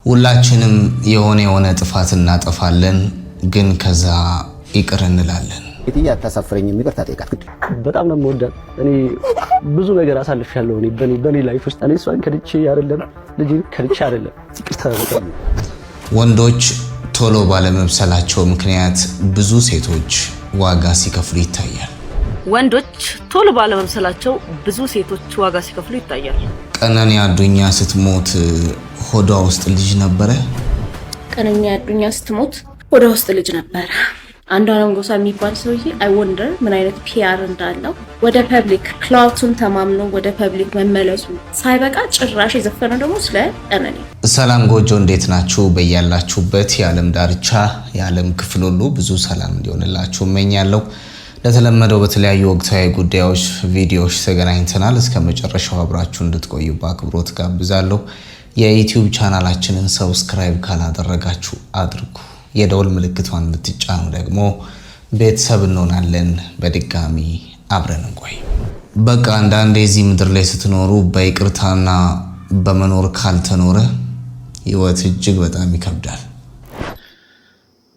ሁላችንም የሆነ ጥፋት እናጠፋለን ግን ከዛ ይቅር እንላለን። እትያ ተሰፍረኝ የሚቀርታ ጠይቃት ግድ በጣም ነው የምወዳት። እኔ ብዙ ነገር አሳልፌያለሁ። በኔ ላይፍ ውስጥ እኔ እሷን ከልቼ አይደለም ልጅ ከልቼ አይደለም ይቅርታ በጣም ወንዶች ቶሎ ባለመብሰላቸው ምክንያት ብዙ ሴቶች ዋጋ ሲከፍሉ ይታያል። ወንዶች ቶሎ ባለመብሰላቸው ብዙ ሴቶች ዋጋ ሲከፍሉ ይታያል። ቀነኒ አዱኛ ስትሞት ሆዷ ውስጥ ልጅ ነበረ። ቀነኒ አዱኛ ስትሞት ሆዷ ውስጥ ልጅ ነበረ። አንዷለም ጎሳ የሚባል ሰውዬ አይ ወንደር ምን አይነት ፒአር እንዳለው ወደ ፐብሊክ ክላውቱን ተማምኖ ወደ ፐብሊክ መመለሱ ሳይበቃ ጭራሽ የዘፈነው ደግሞ ስለ ቀነኒ። ሰላም ጎጆ እንዴት ናችሁ? በያላችሁበት የዓለም ዳርቻ የዓለም ክፍል ሁሉ ብዙ ሰላም እንዲሆንላችሁ እመኛለሁ። ለተለመደው በተለያዩ ወቅታዊ ጉዳዮች ቪዲዮዎች ተገናኝተናል። እስከ መጨረሻው አብራችሁ እንድትቆዩ በአክብሮት ጋብዛለሁ። የዩቲዩብ ቻናላችንን ሰብስክራይብ ካላደረጋችሁ አድርጉ። የደወል ምልክቷን ብትጫኑ ደግሞ ቤተሰብ እንሆናለን። በድጋሚ አብረን እንቆይ። በቃ አንዳንዴ እዚህ ምድር ላይ ስትኖሩ በይቅርታና በመኖር ካልተኖረ ህይወት እጅግ በጣም ይከብዳል።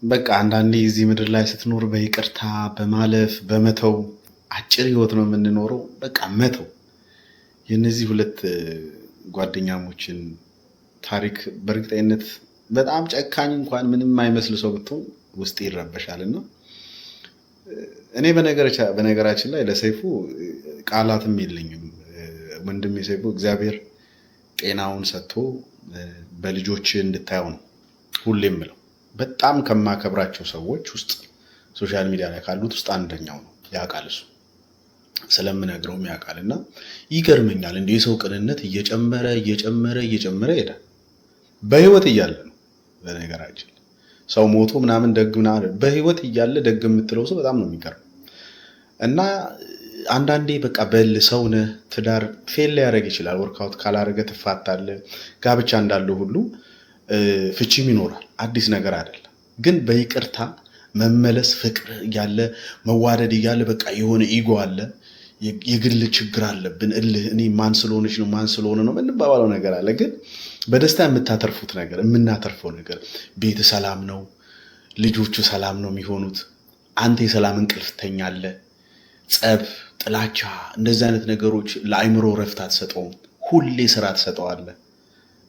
በቃ አንዳንዴ እዚህ ምድር ላይ ስትኖር በይቅርታ በማለፍ በመተው አጭር ህይወት ነው የምንኖረው። በቃ መተው። የነዚህ ሁለት ጓደኛሞችን ታሪክ በእርግጠኝነት በጣም ጨካኝ እንኳን ምንም የማይመስል ሰው ብትሆን ውስጥ ይረበሻልና እኔ በነገራችን ላይ ለሰይፉ ቃላትም የለኝም። ወንድሜ ሰይፉ እግዚአብሔር ጤናውን ሰጥቶ በልጆች እንድታየው ነው ሁሌም ብለው በጣም ከማከብራቸው ሰዎች ውስጥ ሶሻል ሚዲያ ላይ ካሉት ውስጥ አንደኛው ነው። ያውቃል፣ እሱ ስለምነግረውም ያውቃልና ይገርመኛል። እንደ የሰው ቅንነት እየጨመረ ይሄዳል። በህይወት እያለ ነው። በነገራችን ሰው ሞቶ ምናምን ደግና በህይወት እያለ ደግ የምትለው ሰው በጣም ነው የሚገርም። እና አንዳንዴ በቃ ሰው ነህ፣ ትዳር ፌል ሊያደርግ ይችላል። ወርክአውት ካላደረገ ትፋታለህ። ጋብቻ እንዳለው ሁሉ ፍቺም ይኖራል። አዲስ ነገር አይደለም። ግን በይቅርታ መመለስ ፍቅር እያለ መዋደድ እያለ በቃ የሆነ ኢጎ አለ፣ የግል ችግር አለብን። እኔ ማን ስለሆነች ነው ማን ስለሆነ ነው የምንባባለው ነገር አለ። ግን በደስታ የምናተርፈው ነገር ቤት ሰላም ነው፣ ልጆቹ ሰላም ነው የሚሆኑት። አንተ የሰላም እንቅልፍ ትተኛለህ። ጸብ፣ ጥላቻ፣ እንደዚህ አይነት ነገሮች ለአይምሮ ረፍት አትሰጠውም። ሁሌ ስራ ትሰጠዋለህ።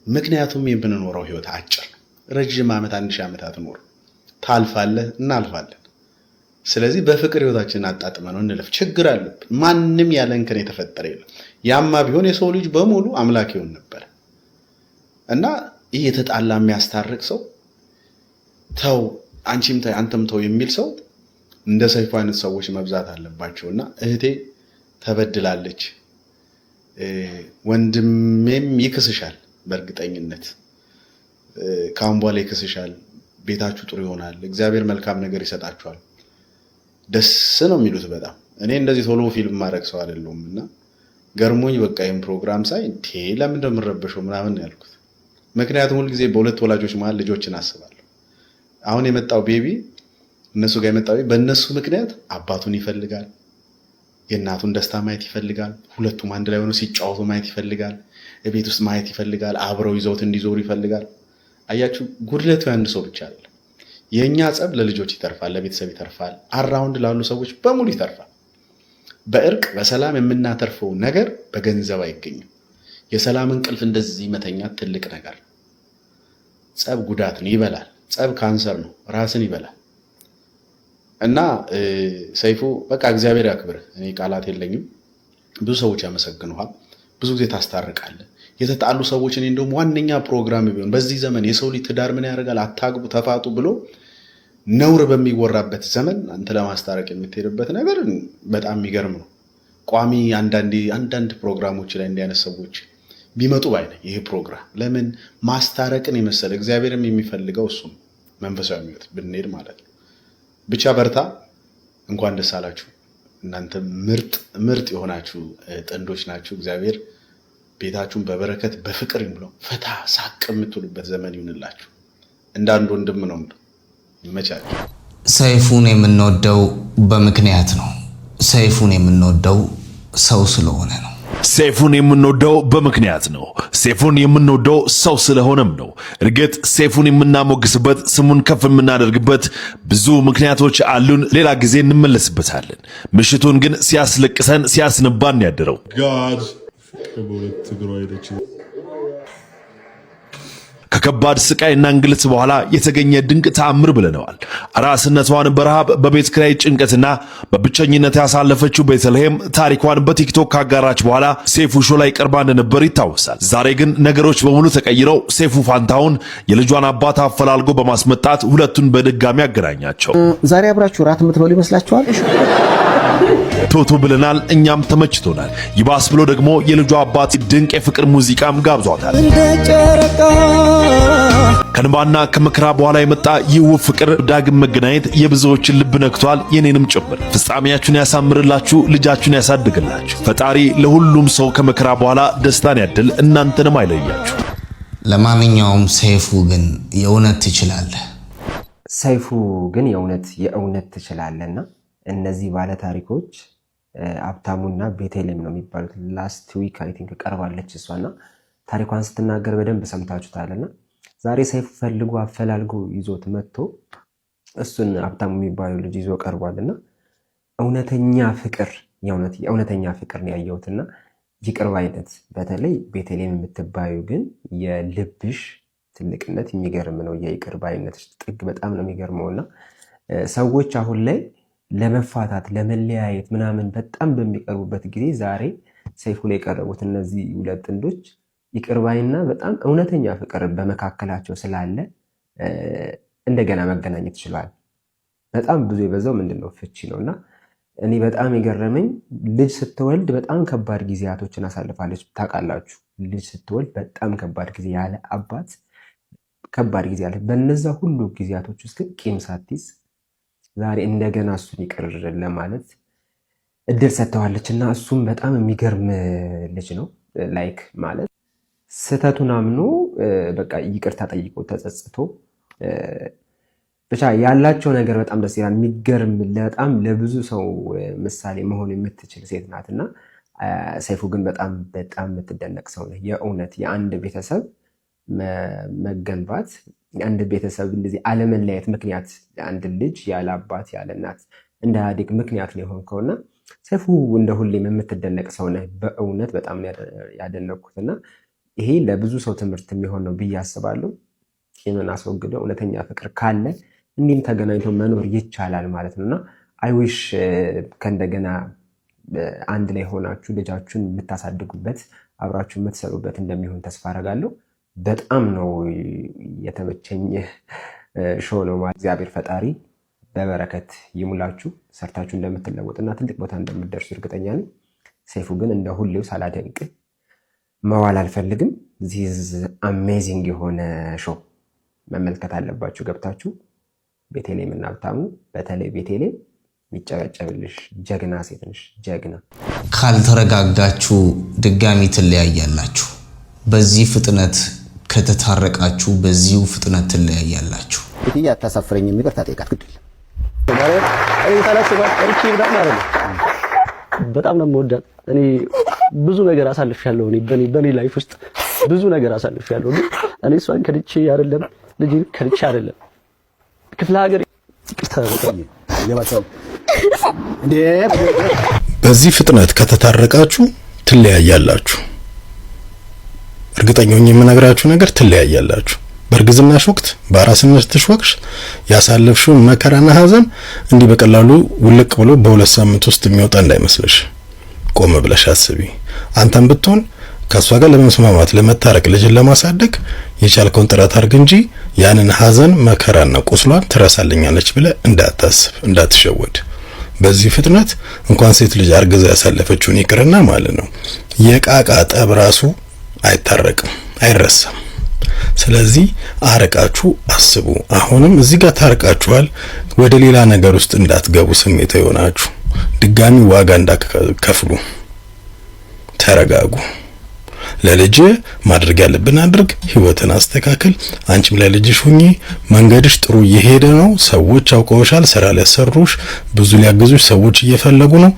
ምክንያቱም የምንኖረው ህይወት አጭር ነው። ረጅም ዓመት 1000 ዓመታት ኖር ታልፋለህ፣ እናልፋለን። ስለዚህ በፍቅር ህይወታችንን አጣጥመን እንለፍ። ችግር አለብን። ማንም ያለን ከኔ የተፈጠረ የለም። ያማ ቢሆን የሰው ልጅ በሙሉ አምላክ ይሆን ነበር። እና ይሄ የተጣላ የሚያስታርቅ ሰው ተው፣ አንቺም ተይ፣ አንተም ተው የሚል ሰው እንደ ሰይፉ አይነት ሰዎች መብዛት አለባቸውና እህቴ ተበድላለች። ወንድሜም ይክስሻል። በእርግጠኝነት ካሁን በኋላ ይክስሻል። ቤታችሁ ጥሩ ይሆናል። እግዚአብሔር መልካም ነገር ይሰጣችኋል። ደስ ነው የሚሉት በጣም። እኔ እንደዚህ ቶሎ ፊልም ማድረግ ሰው አይደለሁም እና ገርሞኝ በቃ ይሄን ፕሮግራም ሳይ ለምን እንደምረበሸው ምናምን ያልኩት። ምክንያቱም ሁሉ ጊዜ በሁለት ወላጆች መሃል ልጆችን አስባለሁ። አሁን የመጣው ቤቢ እነሱ ጋር የመጣው በእነሱ ምክንያት አባቱን ይፈልጋል፣ የእናቱን ደስታ ማየት ይፈልጋል፣ ሁለቱም አንድ ላይ ሆነው ሲጫወቱ ማየት ይፈልጋል፣ ቤት ውስጥ ማየት ይፈልጋል፣ አብረው ይዘውት እንዲዞሩ ይፈልጋል። አያችሁ፣ ጉድለቱ አንድ ሰው ብቻ አይደለም። የኛ ጸብ ለልጆች ይተርፋል፣ ለቤተሰብ ይተርፋል፣ አራውንድ ላሉ ሰዎች በሙሉ ይተርፋል። በእርቅ በሰላም የምናተርፈው ነገር በገንዘብ አይገኝም። የሰላም እንቅልፍ እንደዚህ መተኛት ትልቅ ነገር። ጸብ ጉዳትን ይበላል። ጸብ ካንሰር ነው፣ ራስን ይበላል። እና ሰይፉ በቃ እግዚአብሔር ያክብርህ። እኔ ቃላት የለኝም። ብዙ ሰዎች ያመሰግኑሃል። ብዙ ጊዜ ታስታርቃለህ። የተጣሉ ሰዎች እኔ እንደውም ዋነኛ ፕሮግራም ቢሆን በዚህ ዘመን የሰው ልጅ ትዳር ምን ያደርጋል አታግቡ ተፋቱ ብሎ ነውር በሚወራበት ዘመን አንተ ለማስታረቅ የምትሄድበት ነገር በጣም የሚገርም ነው። ቋሚ አንዳንድ ፕሮግራሞች ላይ እንዲያነሱ ሰዎች ቢመጡ ባይ ነኝ። ይሄ ፕሮግራም ለምን ማስታረቅን የመሰለ እግዚአብሔርም የሚፈልገው እሱ ነው። መንፈሳዊ ሕይወት ብንሄድ ማለት ነው። ብቻ በርታ። እንኳን ደስ አላችሁ። እናንተ ምርጥ የሆናችሁ ጥንዶች ናችሁ። እግዚአብሔር ቤታችሁን በበረከት በፍቅር ይሙላው። ፈታ ሳቅ የምትሉበት ዘመን ይሁንላችሁ። እንዳንድ ወንድም ነው ይመቻል። ሰይፉን የምንወደው በምክንያት ነው። ሰይፉን የምንወደው ሰው ስለሆነ ነው። ሰይፉን የምንወደው በምክንያት ነው። ሰይፉን የምንወደው ሰው ስለሆነም ነው። እርግጥ ሰይፉን የምናሞግስበት ስሙን ከፍ የምናደርግበት ብዙ ምክንያቶች አሉን። ሌላ ጊዜ እንመለስበታለን። ምሽቱን ግን ሲያስለቅሰን ሲያስነባን ያደረው ከከባድ ስቃይና እንግልት በኋላ የተገኘ ድንቅ ተአምር ብለነዋል። አራስነቷን በረሃብ በቤት ኪራይ ጭንቀትና በብቸኝነት ያሳለፈችው ቤተልሔም ታሪኳን በቲክቶክ ካጋራች በኋላ ሰይፉ ሾው ላይ ቀርባ እንደነበር ይታወሳል። ዛሬ ግን ነገሮች በሙሉ ተቀይረው ሰይፉ ፋንታሁን የልጇን አባት አፈላልጎ በማስመጣት ሁለቱን በድጋሚ ያገናኛቸው። ዛሬ አብራችሁ ራት የምትበሉ ይመስላችኋል? ቶቶ ብለናል። እኛም ተመችቶናል። ይባስ ብሎ ደግሞ የልጇ አባት ድንቅ የፍቅር ሙዚቃም ጋብዟታል። ከንባና ከመከራ በኋላ የመጣ ይህ ፍቅር ዳግም መገናኘት የብዙዎችን ልብ ነክቷል፣ የኔንም ጭምር። ፍጻሜያችሁን ያሳምርላችሁ፣ ልጃችሁን ያሳድግላችሁ። ፈጣሪ ለሁሉም ሰው ከመከራ በኋላ ደስታን ያድል፣ እናንተንም አይለያችሁ። ለማንኛውም ሰይፉ ግን የእውነት ትችላለህ። ሰይፉ ግን የእውነት ትችላለህና እነዚህ ባለ ታሪኮች አብታሙና ቤተልሔም ነው የሚባሉት። ላስት ዊክ አይ ቲንክ ቀርባለች እሷና ታሪኳን ስትናገር በደንብ ሰምታችሁታልና ዛሬ ሰይፉ ፈልጎ አፈላልጎ ይዞት መጥቶ እሱን አብታሙ የሚባለው ልጅ ይዞ ቀርቧልና እውነተኛ ፍቅር ነው ያየሁትና ይቅር ባይነት በተለይ ቤተልሔም የምትባዩ ግን የልብሽ ትልቅነት የሚገርም ነው። የይቅር ባይነት ጥግ በጣም ነው የሚገርመውና ሰዎች አሁን ላይ ለመፋታት ለመለያየት ምናምን በጣም በሚቀርቡበት ጊዜ ዛሬ ሰይፉ ላይ የቀረቡት እነዚህ ሁለት ጥንዶች ይቅርባይና በጣም እውነተኛ ፍቅር በመካከላቸው ስላለ እንደገና መገናኘት ችሏል። በጣም ብዙ የበዛው ምንድነው ፍቺ ነውና እኔ በጣም የገረመኝ ልጅ ስትወልድ በጣም ከባድ ጊዜያቶችን አሳልፋለች። ታውቃላችሁ ልጅ ስትወልድ በጣም ከባድ ጊዜ ያለ አባት ከባድ ጊዜ አለ። በነዛ ሁሉ ጊዜያቶች ውስጥ ግን ቂም ሳትይዝ ዛሬ እንደገና እሱን ይቅር ለማለት እድል ሰጥተዋለችና እሱም በጣም የሚገርም ልጅ ነው። ላይክ ማለት ስህተቱን አምኖ በቃ ይቅርታ ጠይቆ ተጸጽቶ ብቻ ያላቸው ነገር በጣም ደስ ይላል። የሚገርም በጣም ለብዙ ሰው ምሳሌ መሆን የምትችል ሴት ናትና ሰይፉ ግን በጣም የምትደነቅ ሰው ነው። የእውነት የአንድ ቤተሰብ መገንባት አንድ ቤተሰብ እንደዚህ አለመለያየት ምክንያት አንድ ልጅ ያለ አባት ያለ እናት እንዳያድግ ምክንያት ነው የሆንከውና ሰይፉ እንደ ሁሌም የምትደነቅ ሰው ነህ። በእውነት በጣም ያደነቅኩትና ይሄ ለብዙ ሰው ትምህርት የሚሆን ነው ብዬ አስባለሁ። ቂምን አስወግደው እውነተኛ ፍቅር ካለ እንዲህም ተገናኝቶ መኖር ይቻላል ማለት ነውና አይዊሽ ከእንደገና አንድ ላይ ሆናችሁ ልጃችሁን የምታሳድጉበት አብራችሁ የምትሰሩበት እንደሚሆን ተስፋ አደርጋለሁ። በጣም ነው የተመቸኝ ሾው ነው ማለት እግዚአብሔር ፈጣሪ በበረከት ይሙላችሁ። ሰርታችሁ እንደምትለወጥና ትልቅ ቦታ እንደምትደርሱ እርግጠኛ ነኝ። ሰይፉ ግን እንደ ሁሌው ሳላደንቅ መዋል አልፈልግም። ዚስ አሜዚንግ የሆነ ሾው መመልከት አለባችሁ ገብታችሁ። ቤተልሔም እና ሀብታሙ በተለይ ቤተልሔም የሚጨበጨብልሽ ጀግና ሴት ነሽ፣ ጀግና። ካልተረጋጋችሁ ድጋሚ ትለያያላችሁ። በዚህ ፍጥነት ከተታረቃችሁ በዚሁ ፍጥነት ትለያያላችሁ። እትዬ አታሳፍረኝ የሚቀር ታጠይቃት ግድ በጣም ነው የምወዳት። እኔ ብዙ ነገር አሳልፌያለሁ። በኔ ላይፍ ውስጥ ብዙ ነገር አሳልፌያለሁ። እኔ እሷን ከድቼ አይደለም ልጅ ከድቼ አይደለም ክፍለ ሀገር በዚህ ፍጥነት ከተታረቃችሁ ትለያያላችሁ። እርግጠኛ ሆኜ የምነግራችሁ ነገር ትለያያላችሁ። በእርግዝናሽ ወቅት በአራስነትሽ ወቅት ያሳለፍሽው መከራና ሐዘን እንዲህ በቀላሉ ውልቅ ብሎ በሁለት ሳምንት ውስጥ የሚወጣ እንዳይመስልሽ። ቆም ብለሽ አስቢ። አንተም ብትሆን ከሷ ጋር ለመስማማት ለመታረቅ ልጅን ለማሳደግ የቻልከውን ጥረት አድርግ እንጂ ያንን ሐዘን መከራና ቁስሏን ትረሳልኛለች ብለህ እንዳታስብ፣ እንዳትሸወድ። በዚህ ፍጥነት እንኳን ሴት ልጅ አርግዛ ያሳለፈችውን ይቅርና ማለት ነው የቃቃ ጠብ ራሱ አይታረቅም፣ አይረሳም። ስለዚህ አርቃችሁ አስቡ። አሁንም እዚህ ጋር ታርቃችኋል፣ ወደ ሌላ ነገር ውስጥ እንዳትገቡ፣ ስሜት ይሆናችሁ ድጋሚ ዋጋ እንዳትከፍሉ። ተረጋጉ። ለልጅ ማድረግ ያለብን አድርግ፣ ህይወትን አስተካክል። አንቺም ለልጅሽ ሁኚ። መንገድሽ ጥሩ እየሄደ ነው። ሰዎች አውቀውሻል፣ ስራ ሊያሰሩሽ፣ ብዙ ሊያግዙሽ ሰዎች እየፈለጉ ነው።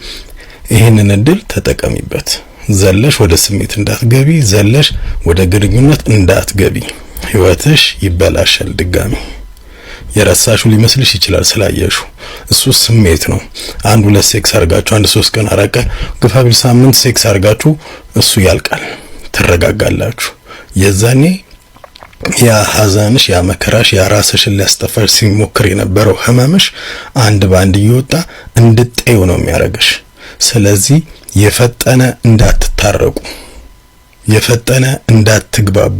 ይሄንን እድል ተጠቀሚበት። ዘለሽ ወደ ስሜት እንዳትገቢ፣ ዘለሽ ወደ ግንኙነት እንዳትገቢ። ህይወትሽ ይበላሻል ድጋሚ። የረሳሹ ሊመስልሽ ይችላል ስላየሹ፣ እሱ ስሜት ነው። 1-2 ሴክስ አርጋችሁ 1-3 ቀን 4 ቀን ግፋቢል ሳምንት ሴክስ አርጋችሁ እሱ ያልቃል፣ ትረጋጋላችሁ። የዛኔ ያ ሐዘንሽ ያ መከራሽ ያ ራስሽን ሊያስጠፋሽ ሲሞክር የነበረው ህመምሽ አንድ ባንድ እየወጣ እንድትጤው ነው የሚያረጋሽ። ስለዚህ የፈጠነ እንዳትታረቁ፣ የፈጠነ እንዳትግባቡ፣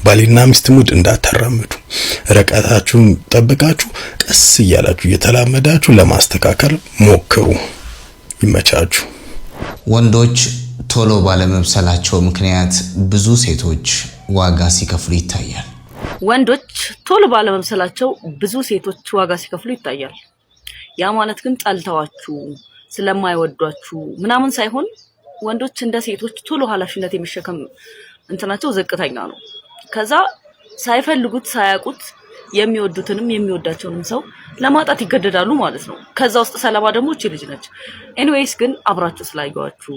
ባልና ሚስት ሙድ እንዳታራምዱ፣ ርቀታችሁን ጠብቃችሁ ቀስ እያላችሁ እየተላመዳችሁ ለማስተካከል ሞክሩ። ይመቻችሁ። ወንዶች ቶሎ ባለመብሰላቸው ምክንያት ብዙ ሴቶች ዋጋ ሲከፍሉ ይታያል። ወንዶች ቶሎ ባለመብሰላቸው ብዙ ሴቶች ዋጋ ሲከፍሉ ይታያል። ያ ማለት ግን ጠልተዋችሁ ስለማይወዷችሁ ምናምን ሳይሆን ወንዶች እንደ ሴቶች ቶሎ ኃላፊነት የሚሸከም እንትናቸው ዝቅተኛ ነው። ከዛ ሳይፈልጉት ሳያውቁት የሚወዱትንም የሚወዳቸውንም ሰው ለማጣት ይገደዳሉ ማለት ነው። ከዛ ውስጥ ሰለባ ደግሞ እቺ ልጅ ነች። ኤኒዌይስ ግን አብራችሁ ስላየዋችሁ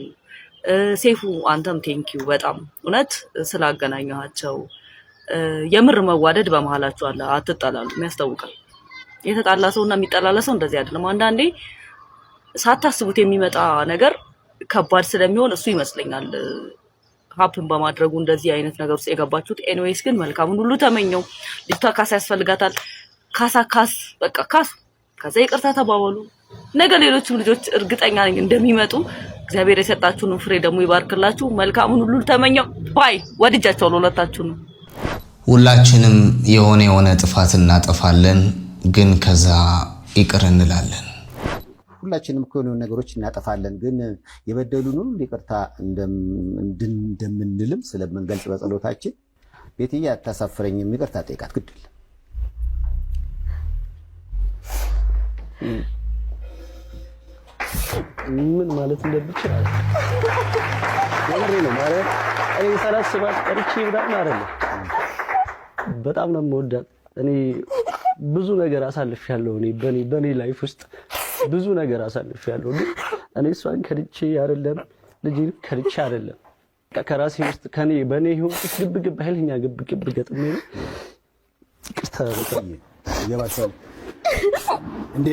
ሴፉ አንተም ቴንኪው በጣም እውነት ስላገናኛቸው። የምር መዋደድ በመሃላችሁ አለ፣ አትጣላሉ። የሚያስታውቃል። የተጣላ ሰውና የሚጠላላ ሰው እንደዚህ አይደለም። አንዳንዴ ሳታስቡት የሚመጣ ነገር ከባድ ስለሚሆን እሱ ይመስለኛል ሀፕን በማድረጉ እንደዚህ አይነት ነገር ውስጥ የገባችሁት። ኤኒዌይስ ግን መልካሙን ሁሉ ተመኘው። ልጅቷ ካሳ ያስፈልጋታል። ካስ በቃ ካስ። ከዛ ይቅርታ ተባባሉ። ነገ ሌሎችም ልጆች እርግጠኛ ነኝ እንደሚመጡ። እግዚአብሔር የሰጣችሁን ፍሬ ደግሞ ይባርክላችሁ። መልካሙን ሁሉ ተመኘው። ባይ ወድጃችኋለሁ ሁለታችሁን። ሁላችንም የሆነ ጥፋት እናጠፋለን፣ ግን ከዛ ይቅር እንላለን። ሁላችንም የሆኑ ነገሮች እናጠፋለን፣ ግን የበደሉን ሁሉ ይቅርታ እንደምንልም ስለምንገልጽ በጸሎታችን ቤትዬ አታሳፍረኝም፣ ይቅርታ ጠይቃት ግድል ምን ማለት እንደምችል ነው ማለት እኔ ሳላስባት ቀርቼ ብዳም አይደለም። በጣም ነው የምወዳት። እኔ ብዙ ነገር አሳልፌያለሁ። በኔ ላይፍ ውስጥ ብዙ ነገር አሳልፌያለሁ። እኔ እሷን ከድቼ አይደለም፣ ልጅን ከድቼ አይደለም። ከራሴ ውስጥ በኔ ህይወት ውስጥ ግብ ኃይለኛ ግብ ገጥሜ ነው። ይቅርታ በጣም ይገባሻል እንዴ?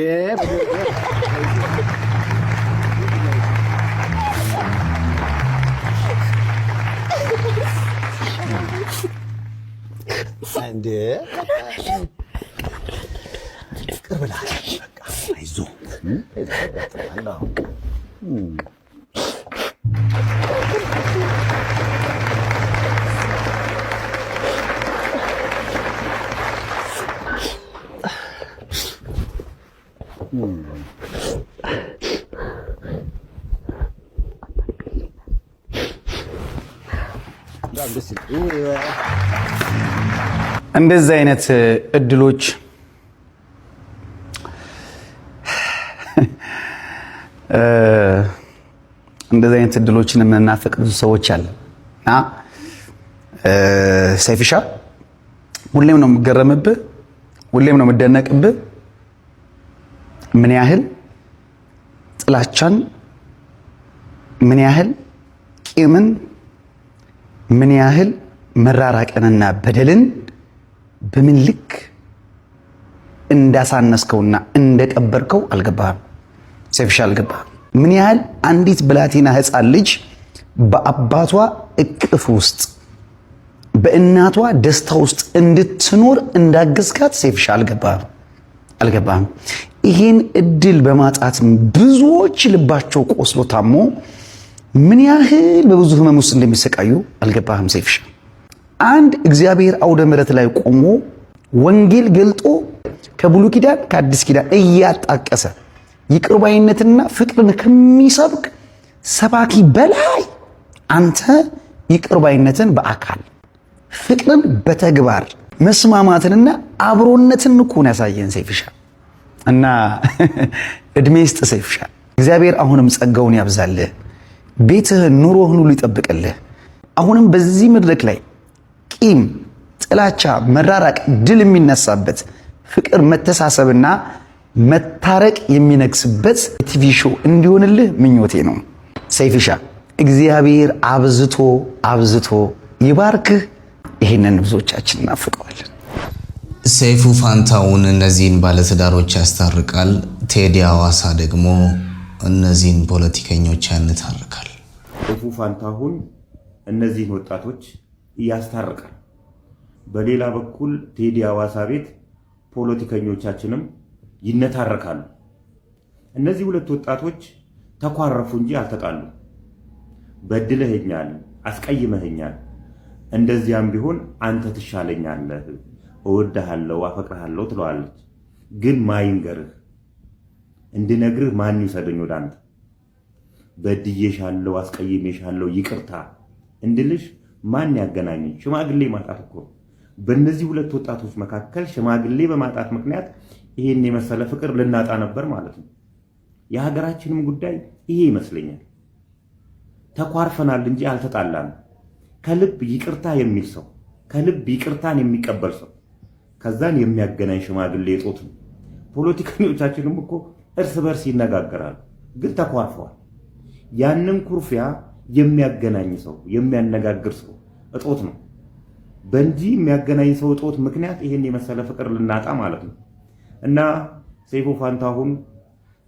እንዴ ቅርብላል በቃ አይዞህ እንደዚህ አይነት እድሎች እንደዚህ አይነት እድሎችን የምናፈቅ ብዙ ሰዎች አለ እና ሰይፍሻ ሁሌም ነው የምገረምብህ፣ ሁሌም ነው የምደነቅብህ ምን ያህል ጥላቻን፣ ምን ያህል ቂምን፣ ምን ያህል መራራቅንና በደልን በምን ልክ እንዳሳነስከውና እንደቀበርከው አልገባህም። ሰይፍሻ አልገባህም። ምን ያህል አንዲት ብላቴና ሕፃን ልጅ በአባቷ እቅፍ ውስጥ በእናቷ ደስታ ውስጥ እንድትኖር እንዳገዝካት ሰይፍሻ አልገባህም። ይህን እድል በማጣት ብዙዎች ልባቸው ቆስሎ ታሞ ምን ያህል በብዙ ህመም ውስጥ እንደሚሰቃዩ አልገባህም ሰይፍሻ። አንድ እግዚአብሔር አውደ ምሕረት ላይ ቆሞ ወንጌል ገልጦ ከብሉይ ኪዳን ከአዲስ ኪዳን እያጣቀሰ ይቅርባይነትና ፍቅርን ከሚሰብክ ሰባኪ በላይ አንተ ይቅርባይነትን በአካል ፍቅርን በተግባር መስማማትንና አብሮነትን እኮ ነው ያሳየን ሰይፍሻ። እና እድሜ ይስጥ ሰይፍሻ። እግዚአብሔር አሁንም ጸጋውን ያብዛልህ፣ ቤትህን ኑሮህን ሁሉ ይጠብቅልህ። አሁንም በዚህ መድረክ ላይ ቂም፣ ጥላቻ፣ መራራቅ ድል የሚነሳበት ፍቅር፣ መተሳሰብና መታረቅ የሚነግስበት ቲቪ ሾው እንዲሆንልህ ምኞቴ ነው። ሰይፍሻ እግዚአብሔር አብዝቶ አብዝቶ ይባርክህ። ይሄንን ብዙዎቻችን እናፍቀዋለን። ሰይፉ ፋንታሁን እነዚህን ባለትዳሮች ያስታርቃል። ቴዲ አዋሳ ደግሞ እነዚህን ፖለቲከኞች ያንታርቃል። ሰይፉ ፋንታሁን እነዚህን ወጣቶች ያስታርቃል። በሌላ በኩል ቴዲ አዋሳ ቤት ፖለቲከኞቻችንም ይነታረካሉ። እነዚህ ሁለት ወጣቶች ተኳረፉ እንጂ አልተጣሉ። በድለኸኛል፣ አስቀይመኸኛል፣ እንደዚያም ቢሆን አንተ ትሻለኛለህ፣ እወድሃለሁ፣ አፈቅርሃለሁ ትለዋለች። ግን ማይንገርህ እንድነግርህ ማን ይውሰደኝ ወደ አንተ? በድዬሻለሁ፣ አስቀይሜሻለሁ፣ ይቅርታ እንድልሽ ማን ያገናኘኝ? ሽማግሌ ማጣት እኮ በእነዚህ ሁለት ወጣቶች መካከል ሽማግሌ በማጣት ምክንያት ይሄን የመሰለ ፍቅር ልናጣ ነበር ማለት ነው። የሀገራችንም ጉዳይ ይሄ ይመስለኛል። ተኳርፈናል እንጂ አልተጣላንም። ከልብ ይቅርታ የሚል ሰው፣ ከልብ ይቅርታን የሚቀበል ሰው ከዛን የሚያገናኝ ሽማግሌ እጦት ነው። ፖለቲከኞቻችንም እኮ እርስ በርስ ይነጋገራሉ፣ ግን ተኳርፈዋል። ያንን ኩርፊያ የሚያገናኝ ሰው፣ የሚያነጋግር ሰው እጦት ነው። በእንጂ የሚያገናኝ ሰው እጦት ምክንያት ይሄን የመሰለ ፍቅር ልናጣ ማለት ነው። እና ሰይፉ ፋንታሁን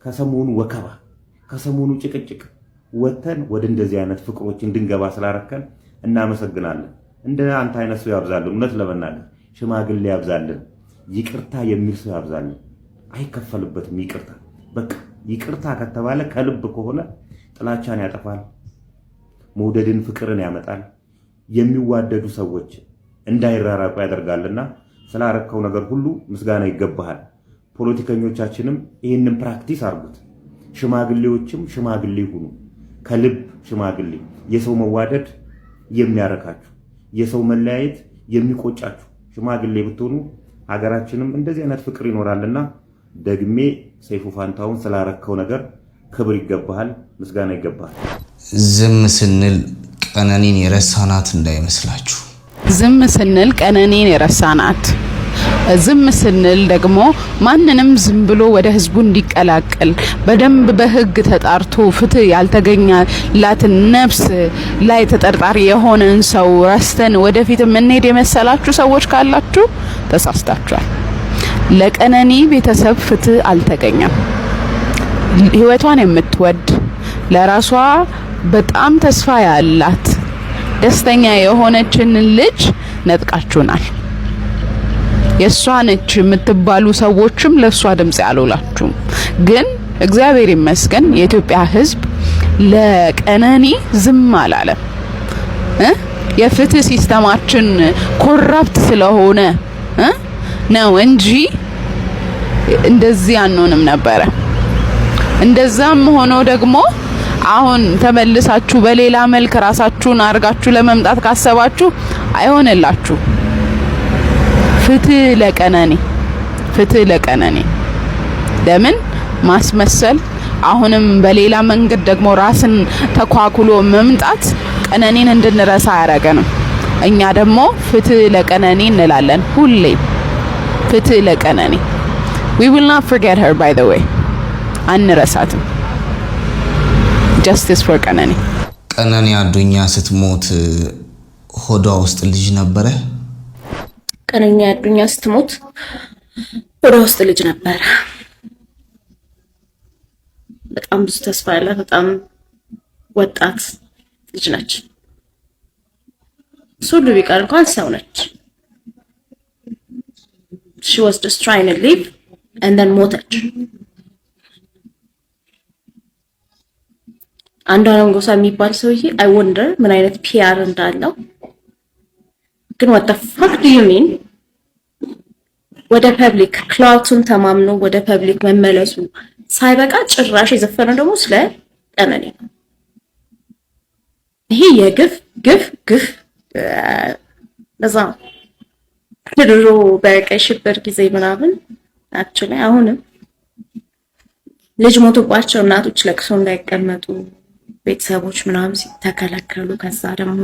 ከሰሞኑ ወከባ፣ ከሰሞኑ ጭቅጭቅ ወተን ወደ እንደዚህ አይነት ፍቅሮች እንድንገባ ስላረከን እናመሰግናለን። እንደ አንተ አይነት ሰው ያብዛልን። እውነት ለመናገር ሽማግሌ ያብዛልን። ይቅርታ የሚል ሰው ያብዛልን። አይከፈልበትም ይቅርታ። በቃ ይቅርታ ከተባለ ከልብ ከሆነ ጥላቻን ያጠፋል፣ መውደድን ፍቅርን ያመጣል፣ የሚዋደዱ ሰዎች እንዳይራራቁ ያደርጋልና ስላረከው ነገር ሁሉ ምስጋና ይገባሃል። ፖለቲከኞቻችንም ይህንን ፕራክቲስ አርጉት። ሽማግሌዎችም ሽማግሌ ሁኑ፣ ከልብ ሽማግሌ። የሰው መዋደድ የሚያረካችሁ፣ የሰው መለያየት የሚቆጫችሁ ሽማግሌ ብትሆኑ ሀገራችንም እንደዚህ አይነት ፍቅር ይኖራልና ደግሜ ሰይፉ ፋንታሁን ስላረከው ነገር ክብር ይገባሃል፣ ምስጋና ይገባሃል። ዝም ስንል ቀነኒን የረሳናት እንዳይመስላችሁ። ዝም ስንል ቀነኒን የረሳናት፣ ዝም ስንል ደግሞ ማንንም ዝም ብሎ ወደ ህዝቡ እንዲቀላቀል በደንብ በህግ ተጣርቶ ፍትህ ያልተገኘላትን ነፍስ ላይ ተጠርጣሪ የሆነን ሰው ረስተን ወደፊት የምንሄድ የመሰላችሁ ሰዎች ካላችሁ ተሳስታችኋል። ለቀነኒ ቤተሰብ ፍትህ አልተገኘም። ህይወቷን የምትወድ ለራሷ በጣም ተስፋ ያላት ደስተኛ የሆነችን ልጅ ነጥቃችሁናል። የሷ ነች የምትባሉ ሰዎችም ለሷ ድምጽ ያሉላችሁ። ግን እግዚአብሔር ይመስገን የኢትዮጵያ ህዝብ ለቀነኒ ዝም አላለም። የፍትህ ሲስተማችን ኮራፕት ስለሆነ ነው እንጂ እንደዚህ አንሆንም ነበረ። እንደዛም ሆኖ ደግሞ አሁን ተመልሳችሁ በሌላ መልክ ራሳችሁን አርጋችሁ ለመምጣት ካሰባችሁ አይሆንላችሁ። ፍትህ ለቀነኒ፣ ፍትህ ለቀነኒ። ለምን ማስመሰል? አሁንም በሌላ መንገድ ደግሞ ራስን ተኳኩሎ መምጣት ቀነኒን እንድንረሳ ያደረገንም። እኛ ደግሞ ፍትህ ለቀነኒ እንላለን ሁሌ። ፍትህ ለቀነኒ። We will not forget her, by the way. አንረሳትም። Justice for ቀነኒ። ቀነኒ አዱኛ ስትሞት ሆዷ ውስጥ ልጅ ነበረ። ቀነኒ አዱኛ ስትሞት ሆዷ ውስጥ ልጅ ነበረ። በጣም ብዙ ተስፋ ያላት በጣም ወጣት ልጅ ነች። ሁሉ ቢቀር እንኳን ሰው ነች። She was just trying to live and then ሞተች። አንዷን ጎሳ የሚባል ሰውዬ I wonder ምን አይነት ፒአር እንዳለው። ግን what the fuck do you mean? ወደ ፐብሊክ ክላውቱን ተማምኖ ወደ ፐብሊክ መመለሱ ሳይበቃ ጭራሽ የዘፈነው ደግሞ ስለ ቀነኒ ነው። ይሄ የግፍ ግፍ ግፍ ለዛ ድሮ በቀይ ሽብር ጊዜ ምናምን አክቹሊ አሁንም ልጅ ሞቶባቸው እናቶች ለቅሶ እንዳይቀመጡ ቤተሰቦች ምናምን ሲተከለከሉ፣ ከዛ ደግሞ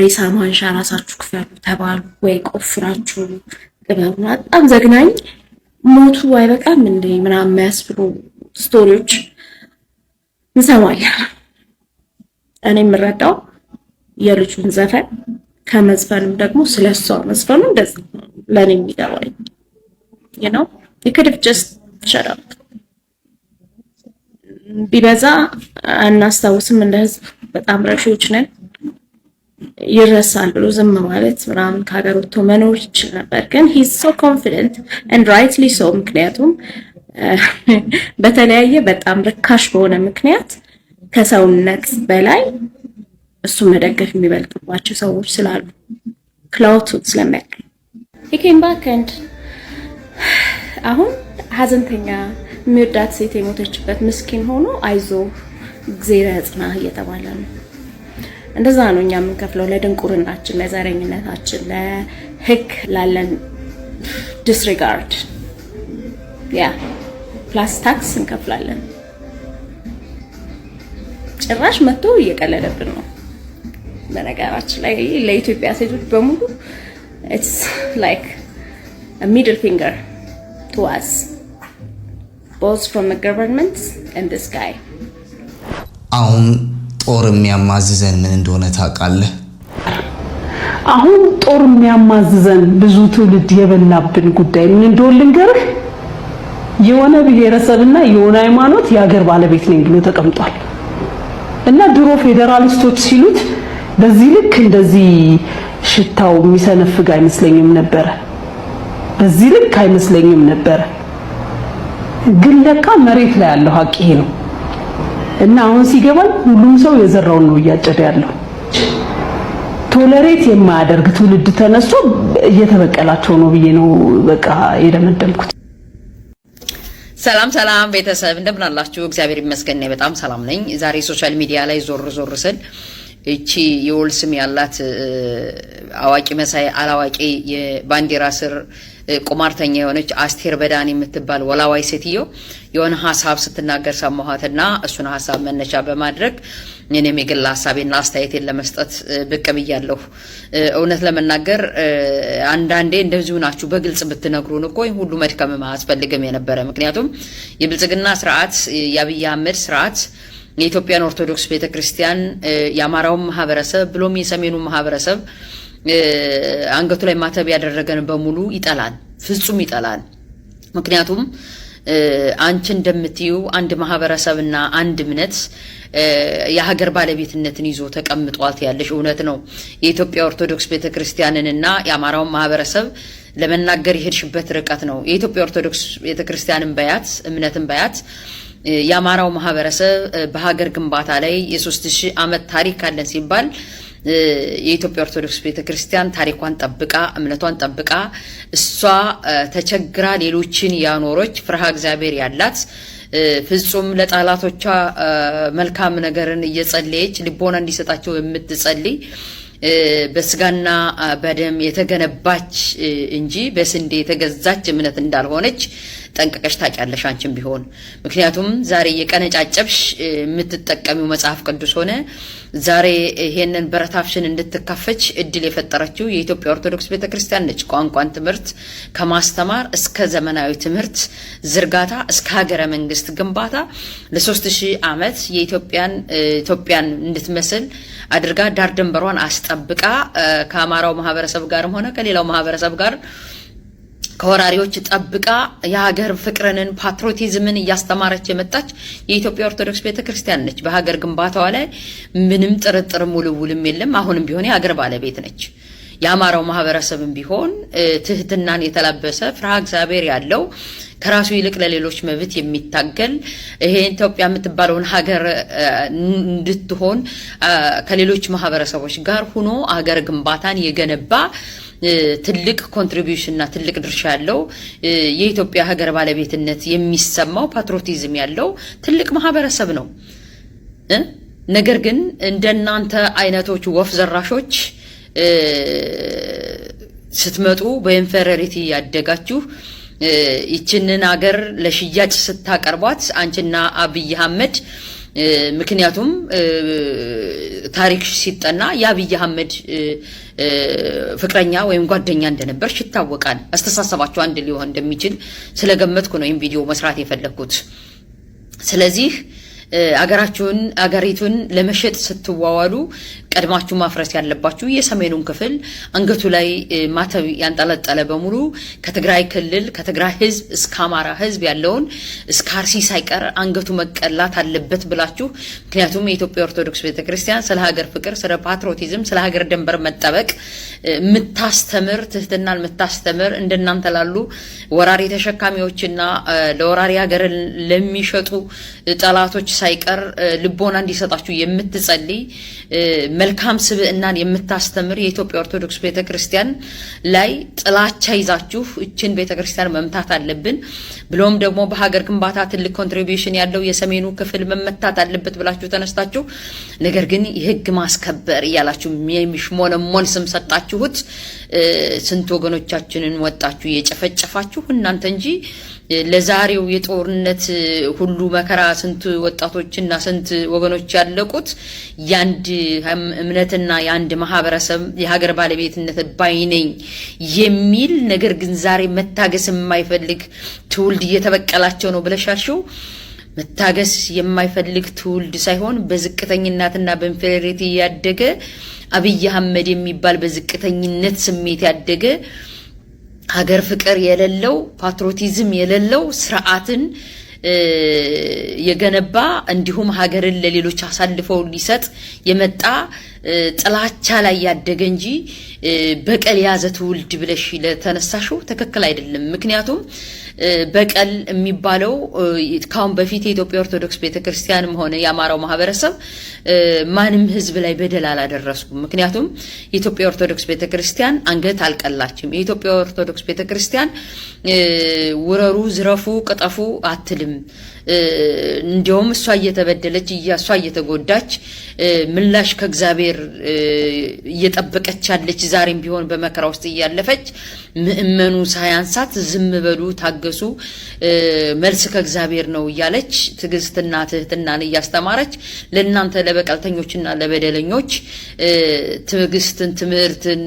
ሬሳ ማንሻ ራሳችሁ ክፈሉ ተባሉ ወይ ቆፍራችሁ ቅበሩ። በጣም ዘግናኝ ሞቱ አይበቃም እንዴ ምናምን የሚያስብሉ ስቶሪዎች እንሰማለን። እኔ የምረዳው የልጁን ዘፈን ከመዝፈንም ደግሞ ስለሷ መዝፈኑ እንደዚህ ለኔ የሚገባኝ you know you could have just shut up ቢበዛ አናስታውስም እንደ ህዝብ በጣም ረሺዎች ነን ይረሳል ብሎ ዝም ማለት ምናምን ከሀገር ወጥቶ መኖር ይችል ነበር ግን he is so confident and rightly so ምክንያቱም በተለያየ በጣም ርካሽ በሆነ ምክንያት ከሰውነት በላይ እሱ መደገፍ የሚበልጥባቸው ሰዎች ስላሉ ክላውቱ ስለሚያውቅ he came back and አሁን ሀዘንተኛ የሚወዳት ሴት የሞተችበት ምስኪን ሆኖ አይዞ እግዚአብሔር ያጽናህ እየተባለ ነው እንደዛ ነው እኛ የምንከፍለው ለድንቁርናችን ለዘረኝነታችን ለህግ ላለን ዲስሪጋርድ ያ ፕላስ ታክስ እንከፍላለን ጭራሽ መጥቶ እየቀለለብን ነው በነገራችን ላይ ለኢትዮጵያ ሴቶች በሙሉ it's like a middle finger to us both from the government and this guy አሁን ጦር የሚያማዝዘን ምን እንደሆነ ታውቃለህ አሁን ጦር የሚያማዝዘን ብዙ ትውልድ የበላብን ጉዳይ ምን እንደሆነ ልንገርህ የሆነ ብሔረሰብና የሆነ ሃይማኖት የሀገር ባለቤት ነኝ ብሎ ተቀምጧል እና ድሮ ፌደራሊስቶች ሲሉት በዚህ ልክ እንደዚህ ሽታው የሚሰነፍግ አይመስለኝም ነበር በዚህ ልክ አይመስለኝም ነበር ግን ለካ መሬት ላይ ያለው ሀቅ ይሄ ነው እና አሁን ሲገባኝ ሁሉም ሰው የዘራውን ነው እያጨደ ያለው ቶለሬት የማያደርግ ትውልድ ተነስቶ እየተበቀላቸው ነው ብዬ ነው በቃ የደመደምኩት ሰላም ሰላም ቤተሰብ እንደምን አላችሁ እግዚአብሔር ይመስገን በጣም ሰላም ነኝ ዛሬ ሶሻል ሚዲያ ላይ ዞር ስል እቺ የወልስም ያላት አዋቂ መሳይ አላዋቂ የባንዲራ ስር ቁማርተኛ የሆነች አስቴር በዳን የምትባል ወላዋይ ሴትዮ የሆነ ሐሳብ ስትናገር ሰማኋትና እሱን ሐሳብ መነሻ በማድረግ እኔም የግል ሐሳቤና አስተያየቴን ለመስጠት ብቅ ብያለሁ እውነት ለመናገር አንዳንዴ እንደዚሁ ናችሁ በግልጽ ብትነግሩን እኮ ሁሉ መድከም ማያስፈልግም የነበረ ምክንያቱም የብልጽግና ስርዓት የአብይ አህመድ ስርዓት የኢትዮጵያን ኦርቶዶክስ ቤተክርስቲያን የአማራው ማህበረሰብ ብሎም የሰሜኑ ማህበረሰብ አንገቱ ላይ ማተብ ያደረገን በሙሉ ይጠላል ፍጹም ይጠላል ምክንያቱም አንቺ እንደምትዩ አንድ ማህበረሰብና አንድ እምነት የሀገር ባለቤትነትን ይዞ ተቀምጧል ያለሽ እውነት ነው የኢትዮጵያ ኦርቶዶክስ ቤተክርስቲያንንና የአማራው ማህበረሰብ ለመናገር ይሄድሽበት ርቀት ነው የኢትዮጵያ ኦርቶዶክስ ቤተክርስቲያንን በያት እምነትን በያት የአማራው ማህበረሰብ በሀገር ግንባታ ላይ የ3000 ዓመት ታሪክ አለን ሲባል የኢትዮጵያ ኦርቶዶክስ ቤተክርስቲያን ታሪኳን ጠብቃ እምነቷን ጠብቃ እሷ ተቸግራ ሌሎችን ያኖረች ፍርሃ እግዚአብሔር ያላት ፍጹም ለጣላቶቿ መልካም ነገርን እየጸለየች ልቦና እንዲሰጣቸው የምትጸልይ በስጋና በደም የተገነባች እንጂ በስንዴ የተገዛች እምነት እንዳልሆነች ጠንቀቀሽ ታውቂያለሽ አንቺም ቢሆን ምክንያቱም ዛሬ የቀነጫጨብሽ የምትጠቀሚው መጽሐፍ ቅዱስ ሆነ ዛሬ ይሄንን በረታፍሽን እንድትካፈች እድል የፈጠረችው የኢትዮጵያ ኦርቶዶክስ ቤተክርስቲያን ነች ቋንቋን ትምህርት ከማስተማር እስከ ዘመናዊ ትምህርት ዝርጋታ እስከ ሀገረ መንግስት ግንባታ ለ3000 ዓመት ኢትዮጵያን እንድትመስል አድርጋ ዳር ድንበሯን አስጠብቃ ከአማራው ማህበረሰብ ጋርም ሆነ ከሌላው ማህበረሰብ ጋር ከወራሪዎች ጠብቃ የሀገር ፍቅርንን ፓትሪዮቲዝምን እያስተማረች የመጣች የኢትዮጵያ ኦርቶዶክስ ቤተክርስቲያን ነች በሀገር ግንባታዋ ላይ ምንም ጥርጥር ሙሉውልም የለም አሁንም ቢሆን የሀገር ባለቤት ነች የአማራው ማህበረሰብም ቢሆን ትህትናን የተላበሰ ፍርሃ እግዚአብሔር ያለው ከራሱ ይልቅ ለሌሎች መብት የሚታገል ይሄ ኢትዮጵያ የምትባለውን ሀገር እንድትሆን ከሌሎች ማህበረሰቦች ጋር ሆኖ ሀገር ግንባታን የገነባ ትልቅ ኮንትሪቢዩሽን እና ትልቅ ድርሻ ያለው የኢትዮጵያ ሀገር ባለቤትነት የሚሰማው ፓትሪዮቲዝም ያለው ትልቅ ማህበረሰብ ነው ነገር ግን እንደናንተ አይነቶች ወፍ ዘራሾች ስትመጡ በኢንፌሪዮሪቲ ያደጋችሁ ይችንን ሀገር ለሽያጭ ስታቀርቧት አንቺና አብይ አህመድ ምክንያቱም ታሪክ ሲጠና የአብይ አህመድ ፍቅረኛ ወይም ጓደኛ እንደነበርሽ ይታወቃል አስተሳሰባችሁ አንድ ሊሆን እንደሚችል ስለገመትኩ ነው ይሄን ቪዲዮ መስራት የፈለኩት ስለዚህ አገሪቱን ለመሸጥ ስትዋዋሉ ቀድማችሁ ማፍረስ ያለባችሁ የሰሜኑን ክፍል አንገቱ ላይ ማተብ ያንጠለጠለ በሙሉ ከትግራይ ክልል ከትግራይ ህዝብ እስከ አማራ ህዝብ ያለውን እስከ አርሲ ሳይቀር አንገቱ መቀላት አለበት ብላችሁ ምክንያቱም የኢትዮጵያ ኦርቶዶክስ ቤተክርስቲያን ስለ ሀገር ፍቅር ስለ ፓትሪዮቲዝም ስለ ሀገር ድንበር መጠበቅ ምታስተምር ትህትናን ምታስተምር እንደናንተ ላሉ ወራሪ ተሸካሚዎችና ለወራሪ ሀገር ለሚሸጡ ጠላቶች ሳይቀር ልቦና እንዲሰጣችሁ የምትጸልይ መልካም ስብዕናን የምታስተምር የኢትዮጵያ ኦርቶዶክስ ቤተክርስቲያን ላይ ጥላቻ ይዛችሁ እችን ቤተክርስቲያን መምታት አለብን ብሎም ደግሞ በሀገር ግንባታ ትልቅ ኮንትሪቢዩሽን ያለው የሰሜኑ ክፍል መመታት አለበት ብላችሁ ተነስታችሁ ነገር ግን የህግ ማስከበር እያላችሁ የሚሽሞነሞን ስም ሰጣችሁት ስንት ወገኖቻችንን ወጣችሁ የጨፈጨፋችሁ እናንተ እንጂ ለዛሬው የጦርነት ሁሉ መከራ ስንት ወጣቶችና ስንት ወገኖች ያለቁት ያንድ እምነትና ያንድ ማህበረሰብ የሀገር ባለቤትነት ባይነኝ የሚል ነገር ግን ዛሬ መታገስ የማይፈልግ ትውልድ እየተበቀላቸው ነው ብለሻልሽው መታገስ የማይፈልግ ትውልድ ሳይሆን በዝቅተኝነትና በኢንፌሪቲ ያደገ አብይ አህመድ የሚባል በዝቅተኝነት ስሜት ያደገ ሀገር ፍቅር የሌለው ፓትሪዮቲዝም የሌለው ስርዓትን የገነባ እንዲሁም ሀገርን ለሌሎች አሳልፈው ሊሰጥ የመጣ ጥላቻ ላይ ያደገ እንጂ በቀል ያዘ ትውልድ ብለሽ ለተነሳሽው ትክክል አይደለም ምክንያቱም በቀል የሚባለው ካሁን በፊት የኢትዮጵያ ኦርቶዶክስ ቤተክርስቲያንም ሆነ የአማራው ማህበረሰብ ማንም ህዝብ ላይ በደል አላደረሱም ምክንያቱም የኢትዮጵያ ኦርቶዶክስ ቤተክርስቲያን አንገት አልቀላችም የኢትዮጵያ ኦርቶዶክስ ቤተክርስቲያን ውረሩ ዝረፉ ቅጠፉ አትልም እንዲያውም እሷ እየተበደለች እሷ እየተጎዳች ምላሽ ከእግዚአብሔር እየጠበቀች ያለች ዛሬም ቢሆን በመከራ ውስጥ እያለፈች ምእመኑ ሳያንሳት ዝም በሉ ታገሱ መልስ ከእግዚአብሔር ነው እያለች ትግስትና ትህትናን እያስተማረች ለእናንተ ለበቀልተኞችና ለበደለኞች ትግስትን ትምህርትን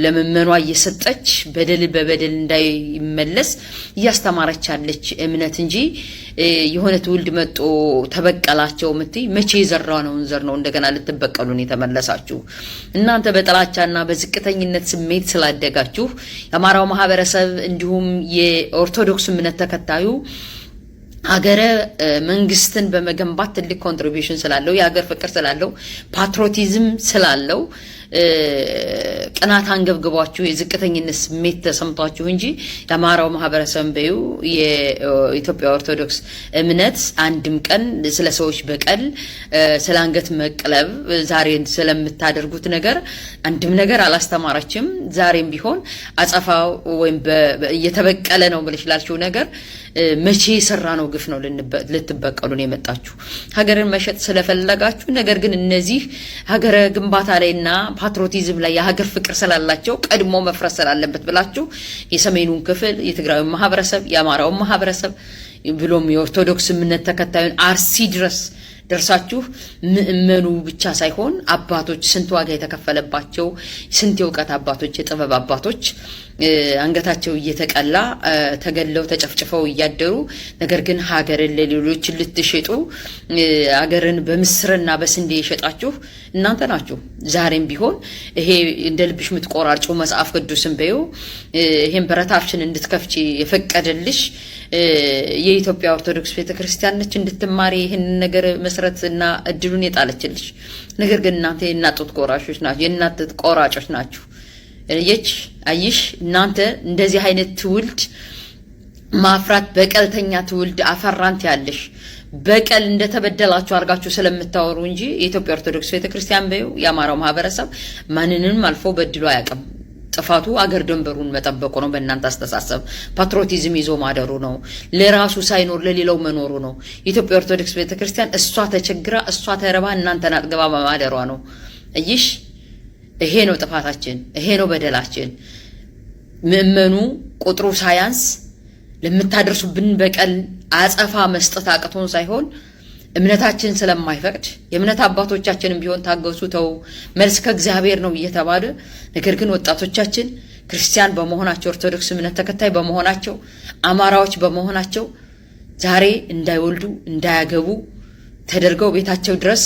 ለምእመኗ እየሰጠች በደል በበደል እንዳይመለስ እያስተማረች ያለች እምነት እንጂ የሆነ ትውልድ መጥቶ ተበቀላቸው ምትይ መቼ የዘራነውን ዘር ነው እንደገና ልትበቀሉን የተመለሳችሁ እናንተ በጥላቻና በዝቅተኝነት ስሜት ስላደጋችሁ የአማራው ማህበረሰብ እንዲሁም የኦርቶዶክስ እምነት ተከታዩ ሀገረ መንግስትን በመገንባት ትልቅ ኮንትሪቢዩሽን ስላለው የሀገር ፍቅር ስላለው ፓትሪዮቲዝም ስላለው ቅናት አንገብግቧችሁ የዝቅተኝነት ስሜት ተሰምቷችሁ እንጂ የአማራው ማህበረሰብ በዩ የኢትዮጵያ ኦርቶዶክስ እምነት አንድም ቀን ስለ ሰዎች በቀል ስለ አንገት መቅለብ ዛሬን ስለምታደርጉት ነገር አንድም ነገር አላስተማረችም ዛሬም ቢሆን አጸፋው ወይም እየተበቀለ ነው ብለሽ ላልሽው ነገር መቼ የሰራ ነው ግፍ ነው ልትበቀሉን የመጣችሁ ሀገርን መሸጥ ስለፈለጋችሁ ነገር ግን እነዚህ ሀገረ ግንባታ ላይና ፓትሪዮቲዝም ላይ የሀገር ፍቅር ስላላቸው ቀድሞ መፍረስ ስላለበት ብላችሁ የሰሜኑን ክፍል የትግራዩን ማህበረሰብ የአማራውን ማህበረሰብ ብሎም የኦርቶዶክስ እምነት ተከታዩን አርሲ ድረስ ደርሳችሁ ምእመኑ ብቻ ሳይሆን አባቶች ስንት ዋጋ የተከፈለባቸው ስንት የእውቀት አባቶች የጥበብ አባቶች አንገታቸው እየተቀላ ተገለው ተጨፍጭፈው እያደሩ ነገር ግን ሀገርን ለሌሎች ልትሸጡ ሀገርን በምስርና በስንዴ የሸጣችሁ እናንተ ናችሁ ዛሬም ቢሆን ይሄ እንደ ልብሽ ምትቆራርጩ መጽሐፍ ቅዱስን በዩ ይሄን በረታችን እንድትከፍቺ የፈቀደልሽ የኢትዮጵያ ኦርቶዶክስ ቤተክርስቲያን ነች እንድትማሪ ይሄን ነገር መስረትና እድሉን የጣለችልሽ ነገር ግን እናንተ የናጡት ቆራጮች ናችሁ የናጡት ቆራጮች ናችሁ አይሽ እናንተ እንደዚህ አይነት ትውልድ ማፍራት በቀልተኛ ትውልድ አፈራንት ያለሽ በቀል እንደተበደላችሁ አርጋችሁ ስለምታወሩ እንጂ የኢትዮጵያ ኦርቶዶክስ ቤተክርስቲያን በዩ የአማራው ማህበረሰብ ማንንም አልፎ በድሎ አያውቅም ጥፋቱ አገር ድንበሩን መጠበቁ ነው በእናንተ አስተሳሰብ ፓትሪዮቲዝም ይዞ ማደሩ ነው ለራሱ ሳይኖር ለሌላው መኖሩ ነው የኢትዮጵያ ኦርቶዶክስ ቤተክርስቲያን እሷ ተቸግራ እሷ ተረባ እናንተን አጥግባ ማደሯ ነው አይሽ ይሄ ነው ጥፋታችን ይሄ ነው በደላችን ምእመኑ ቁጥሩ ሳያንስ ለምታደርሱብን በቀል አጸፋ መስጠት አቅቶን ሳይሆን እምነታችን ስለማይፈቅድ የእምነት አባቶቻችንም ቢሆን ታገሱ ተው መልስ ከእግዚአብሔር ነው እየተባለ ነገር ግን ወጣቶቻችን ክርስቲያን በመሆናቸው ኦርቶዶክስ እምነት ተከታይ በመሆናቸው አማራዎች በመሆናቸው ዛሬ እንዳይወልዱ እንዳያገቡ ተደርገው ቤታቸው ድረስ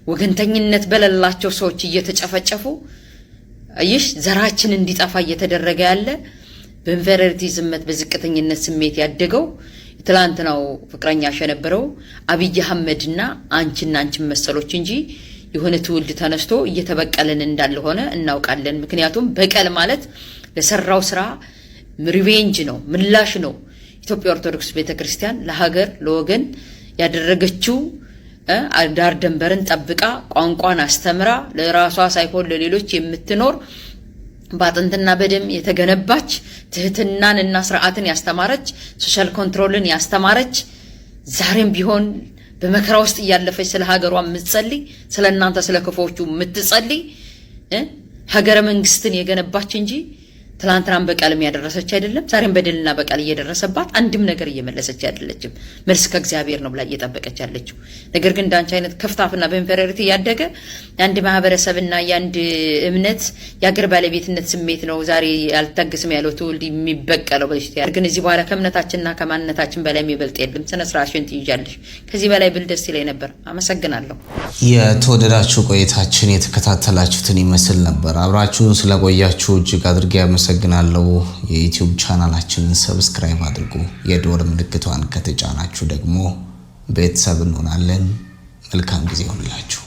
ወገንተኝነት በሌላቸው ሰዎች እየተጨፈጨፉ አይሽ ዘራችን እንዲጠፋ እየተደረገ ያለ በኢንፌሪቲዝምት በዝቅተኝነት ስሜት ያደገው ትላንትናው ፍቅረኛሽ የነበረው አብይ አህመድና አንቺና አንቺ መሰሎች እንጂ የሆነ ትውልድ ተነስቶ እየተበቀለን እንዳልሆነ እናውቃለን። ምክንያቱም በቀል ማለት ለሰራው ስራ ሪቬንጅ ነው፣ ምላሽ ነው። ኢትዮጵያ ኦርቶዶክስ ቤተክርስቲያን ለሀገር ለወገን ያደረገችው ዳር ደንበርን ጠብቃ ቋንቋን አስተምራ ለራሷ ሳይሆን ለሌሎች የምትኖር ባጥንትና በደም የተገነባች ትህትናን እና ስርዓትን ያስተማረች ሶሻል ኮንትሮልን ያስተማረች ዛሬም ቢሆን በመከራ ውስጥ ያለፈች ስለ ሀገሯ የምትጸልይ ስለናንተ ስለ ክፎቹ የምትጸልይ ሀገረ መንግስትን የገነባች እንጂ ትላንትናም በቀልም ያደረሰች አይደለም። ዛሬም በደልና በቀል እየደረሰባት አንድም ነገር እየመለሰች አይደለችም። መልስ ከእግዚአብሔር ነው ብላ እየጠበቀች ያለችው። ነገር ግን ዳንቻ አይነት ከፍታፍና በኢንፌሪዮሪቲ ያደገ የአንድ ማህበረሰብና የአንድ እምነት የአገር ባለቤትነት ስሜት ነው ዛሬ ያልታገስም ያለው ትውልድ የሚበቀለው በሽታ። ግን እዚህ በኋላ ከእምነታችንና ከማንነታችን በላይ የሚበልጥ የለም። ስነ ስርዓትሽን ትይዣለሽ። ከዚህ በላይ ብል ደስ ይለኝ ነበር። አመሰግናለሁ። የተወደዳችሁ ቆይታችን የተከታተላችሁትን ይመስል ነበር። አብራችሁን ስለቆያችሁ እጅግ አድርጌ አመሰግናለሁ። የዩቲዩብ ቻናላችንን ሰብስክራይብ አድርጉ። የደወል ምልክቷን ከተጫናችሁ ደግሞ ቤተሰብ እንሆናለን። መልካም ጊዜ ይሁንላችሁ።